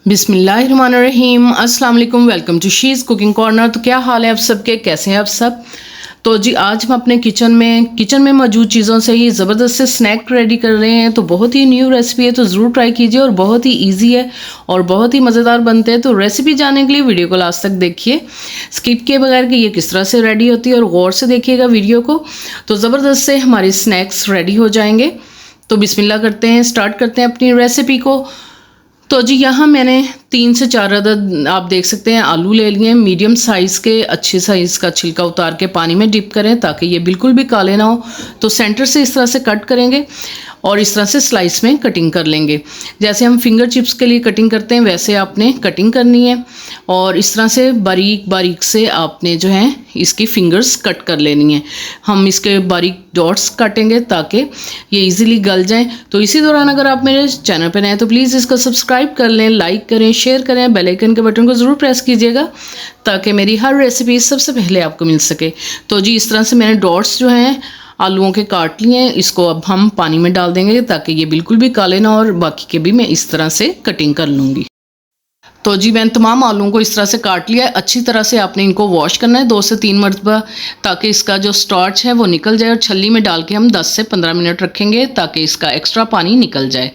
बिस्मिल्लाहिर्रहमानिर्रहीम, अस्सलाम वालेकुम। Welcome to she's cooking corner. तो क्या हाल है आप सबके, कैसे हैं आप सब? तो जी आज हम अपने किचन में मौजूद चीज़ों से ही ज़बरदस्त से स्नैक रेडी कर रहे हैं। तो बहुत ही न्यू रेसिपी है, तो ज़रूर ट्राई कीजिए और बहुत ही इजी है और बहुत ही मज़ेदार बनते हैं। तो रेसिपी जानने के लिए वीडियो को लास्ट तक देखिए, स्किप किए बगैर कि ये किस तरह से रेडी होती है, और गौर से देखिएगा वीडियो को। तो ज़बरदस्त से हमारे स्नैक्स रेडी हो जाएंगे। तो बिस्मिल्लाह करते हैं, स्टार्ट करते हैं अपनी रेसिपी को। तो जी यहाँ मैंने 3 से 4 अदद आप देख सकते हैं आलू ले लिए, मीडियम साइज़ के। अच्छे साइज़ का छिलका उतार के पानी में डिप करें ताकि ये बिल्कुल भी काले ना हो। तो सेंटर से इस तरह से कट करेंगे और इस तरह से स्लाइस में कटिंग कर लेंगे। जैसे हम फिंगर चिप्स के लिए कटिंग करते हैं वैसे आपने कटिंग करनी है, और इस तरह से बारीक बारीक से आपने जो है इसकी फिंगर्स कट कर लेनी है। हम इसके बारीक डॉट्स काटेंगे ताकि ये इजीली गल जाएं। तो इसी दौरान अगर आप मेरे चैनल पर नए हैं तो प्लीज़ इसको सब्सक्राइब कर लें, लाइक करें, शेयर करें, बेल आइकन के बटन को ज़रूर प्रेस कीजिएगा ताकि मेरी हर रेसिपी सबसे पहले आपको मिल सके। तो जी इस तरह से मैंने डॉट्स जो हैं आलूओं के काट लिए हैं। इसको अब हम पानी में डाल देंगे ताकि ये बिल्कुल भी काले ना, और बाकी के भी मैं इस तरह से कटिंग कर लूँगी। तो जी मैंने तमाम आलूओं को इस तरह से काट लिया है। अच्छी तरह से आपने इनको वॉश करना है 2 से 3 मरतबा, ताकि इसका जो स्टार्च है वो निकल जाए। और छल्ली में डाल के हम 10 से 15 मिनट रखेंगे ताकि इसका एक्स्ट्रा पानी निकल जाए।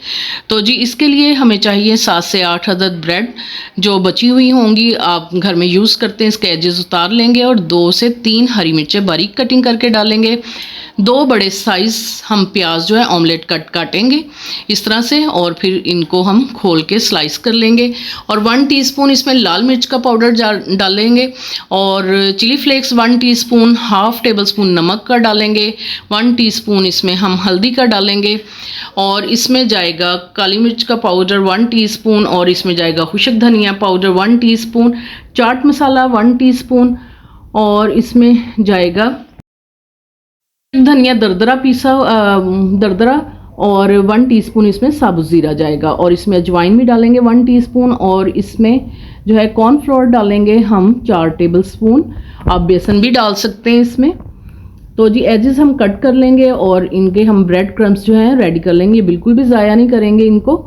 तो जी इसके लिए हमें चाहिए 7 से 8 अदद ब्रेड। जो बची हुई होंगी आप घर में यूज़ करते हैं, इसके एजेस उतार लेंगे, और 2 से 3 हरी मिर्चें बारीक कटिंग करके डालेंगे। 2 बड़े साइज़ हम प्याज जो है ऑमलेट कट काटेंगे इस तरह से, और फिर इनको हम खोल के स्लाइस कर लेंगे। और 1 टीस्पून इसमें लाल मिर्च का पाउडर डालेंगे, और chilli flakes 1 teaspoon, half tablespoon नमक का डालेंगे, 1 टीस्पून इसमें हम हल्दी का डालेंगे, और इसमें जाएगा काली मिर्च का पाउडर 1 टीस्पून, और इसमें जाएगा खुशक धनिया powder 1 teaspoon, chaat masala 1 teaspoon, और इसमें जाएगा धनिया दरदरा पीसा दरदरा, और 1 टीस्पून इसमें साबुत ज़ीरा जाएगा, और इसमें अजवाइन भी डालेंगे 1 टीस्पून, और इसमें जो है कॉर्नफ्लोर डालेंगे हम 4 टेबलस्पून। आप बेसन भी डाल सकते हैं इसमें। तो जी एजेस हम कट कर लेंगे और इनके हम ब्रेड क्रम्स जो हैं रेडी कर लेंगे, बिल्कुल भी ज़ाया नहीं करेंगे इनको।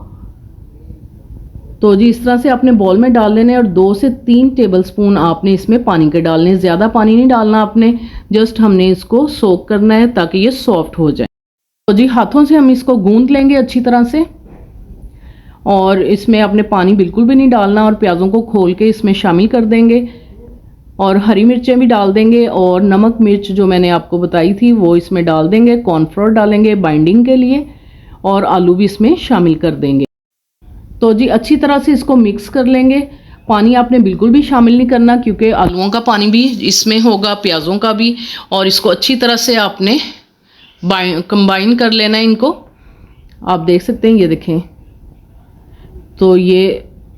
तो जी इस तरह से आपने बॉल में डाल लेने, और 2 से 3 टेबलस्पून आपने इसमें पानी के डालने। ज़्यादा पानी नहीं डालना आपने, जस्ट हमने इसको सोक करना है ताकि ये सॉफ्ट हो जाए। तो जी हाथों से हम इसको गूंद लेंगे अच्छी तरह से, और इसमें आपने पानी बिल्कुल भी नहीं डालना, और प्याज़ों को खोल के इसमें शामिल कर देंगे, और हरी मिर्चें भी डाल देंगे, और नमक मिर्च जो मैंने आपको बताई थी वो इसमें डाल देंगे। कॉर्नफ्लोर डालेंगे बाइंडिंग के लिए, और आलू भी इसमें शामिल कर देंगे। तो जी अच्छी तरह से इसको मिक्स कर लेंगे। पानी आपने बिल्कुल भी शामिल नहीं करना क्योंकि आलूओं का पानी भी इसमें होगा, प्याज़ों का भी, और इसको अच्छी तरह से आपने कंबाइन कर लेना है इनको। आप देख सकते हैं, ये देखें, तो ये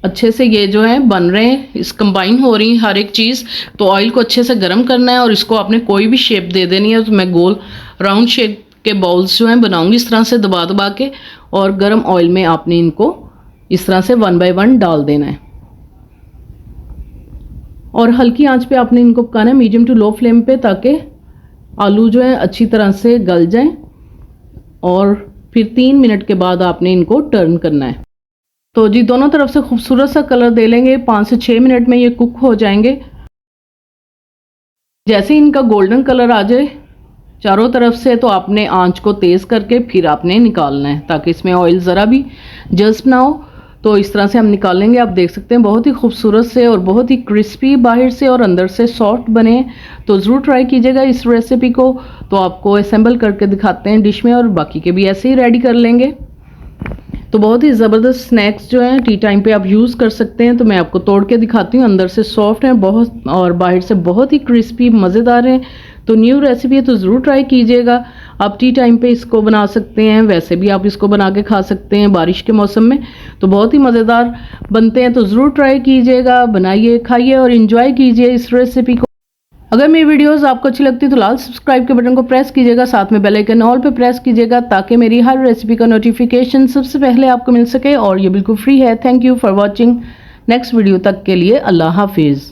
अच्छे से ये जो है बन रहे हैं, इस कंबाइन हो रही हर एक चीज़। तो ऑयल को अच्छे से गर्म करना है, और इसको आपने कोई भी शेप दे देनी है। तो मैं गोल राउंड शेप के बाउल्स जो हैं बनाऊंगी इस तरह से दबा दबा के, और गर्म ऑयल में आपने इनको इस तरह से 1 बाय 1 डाल देना है, और हल्की आंच पे आपने इनको पकाना है, मीडियम टू लो फ्लेम पे, ताकि आलू जो है अच्छी तरह से गल जाएं। और फिर 3 मिनट के बाद आपने इनको टर्न करना है। तो जी दोनों तरफ से खूबसूरत सा कलर दे लेंगे। 5 से 6 मिनट में ये कुक हो जाएंगे। जैसे इनका गोल्डन कलर आ जाए चारों तरफ से, तो आपने आंच को तेज़ करके फिर आपने निकालना है ताकि इसमें ऑयल ज़रा भी जज्ब ना हो। तो इस तरह से हम निकालेंगे। आप देख सकते हैं बहुत ही खूबसूरत से और बहुत ही क्रिस्पी बाहर से और अंदर से सॉफ्ट बने। तो ज़रूर ट्राई कीजिएगा इस रेसिपी को। तो आपको असेंबल करके दिखाते हैं डिश में, और बाकी के भी ऐसे ही रेडी कर लेंगे। तो बहुत ही ज़बरदस्त स्नैक्स जो हैं टी टाइम पे आप यूज़ कर सकते हैं। तो मैं आपको तोड़ के दिखाती हूँ। अंदर से सॉफ्ट हैं बहुत, और बाहर से बहुत ही क्रिस्पी मज़ेदार हैं। तो न्यू रेसिपी है तो ज़रूर ट्राई कीजिएगा। आप टी टाइम पे इसको बना सकते हैं, वैसे भी आप इसको बना के खा सकते हैं बारिश के मौसम में। तो बहुत ही मज़ेदार बनते हैं। तो ज़रूर ट्राई कीजिएगा, बनाइए, खाइए और इन्जॉय कीजिए इस रेसिपी को। अगर मेरी वीडियोस आपको अच्छी लगती है तो लाल सब्सक्राइब के बटन को प्रेस कीजिएगा, साथ में बेल आइकन ऑल पे प्रेस कीजिएगा ताकि मेरी हर रेसिपी का नोटिफिकेशन सबसे पहले आपको मिल सके, और ये बिल्कुल फ्री है। Thank you for watching. Next video तक के लिए अल्लाह हाफिज़।